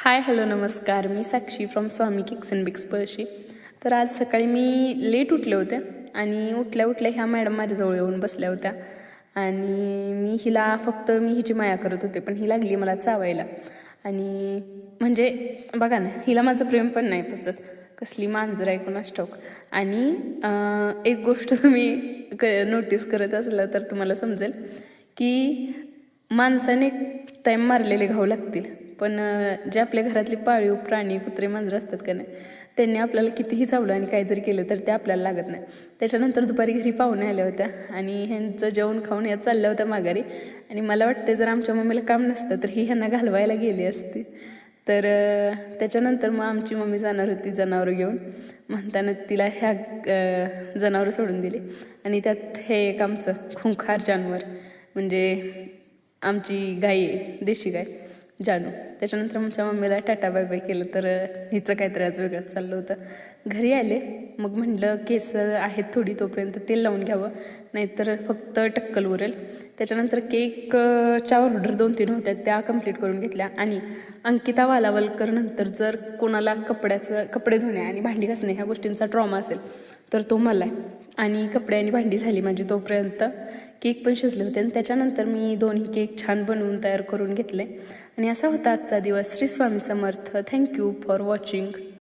हाय hello नमस्कार. मी Sakshi from Swami kicks and bigs Palshi. तर आज सकाळी मी लेट उठले होते आणि उठल्या उठल्या ह्या मॅडम माझ्याजवळ येऊन बसल्या होत्या आणि मी हिची माया करत होते, पण ही लागली मला चावायला. आणि म्हणजे बघा ना, हिला माझं प्रेम पण नाही पचत, कसली मांजर आहे कोणास ठाऊक. आणि एक गोष्ट तुम्ही नोटीस करत असला तर तुम्हाला समजेल की माणसाने टाईम मारलेले घाव लागतील, पण जे आपल्या घरातली पाळीव प्राणी कुत्रे मांजरं असतात का नाही, त्यांनी आपल्याला कितीही चावलं आणि काय जरी केलं तर ते आपल्याला लागत नाही. त्याच्यानंतर दुपारी घरी पाहुणे आल्या होत्या आणि ह्यांचं जेवण खाऊन ह्या चालल्या होत्या माघारी. आणि मला वाटते जर आमच्या मम्मीला काम नसतं तर ही ह्यांना घालवायला गेली असती. तर त्याच्यानंतर मग आमची मम्मी जाणार होती जनावरं घेऊन, म्हणताना तिला ह्या जनावरं सोडून दिली. आणि त्यात हे एक आमचं खुंखार जानवर, म्हणजे आमची गाय आहे, देशी गाय जानू. त्याच्यानंतर आमच्या मम्मीला टाटा बाय बाय केलं, तर हिचं काहीतरी आज वेगळंच चाललं होतं. घरी आले, मग म्हटलं केस आहेत थोडी तोपर्यंत तेल लावून घ्यावं, नाहीतर फक्त टक्कल उरेल. त्याच्यानंतर केकच्या ऑर्डर 2-3 होत्या, त्या कंप्लीट करून घेतल्या. आणि अंकिता वालावलकर नंतर जर कोणाला कपडे धुणे आणि भांडी घासणे ह्या गोष्टींचा ट्रॉमा असेल तर तो मला आहे. आणि कपडे आणि भांडी झाली माझी तोपर्यंत केक पण शिजले होते. आणि त्याच्यानंतर मी दोन्ही केक छान बनवून तयार करून घेतले. आणि असा होता आजचा दिवस. Shri Swami Samarth. Thank you for watching.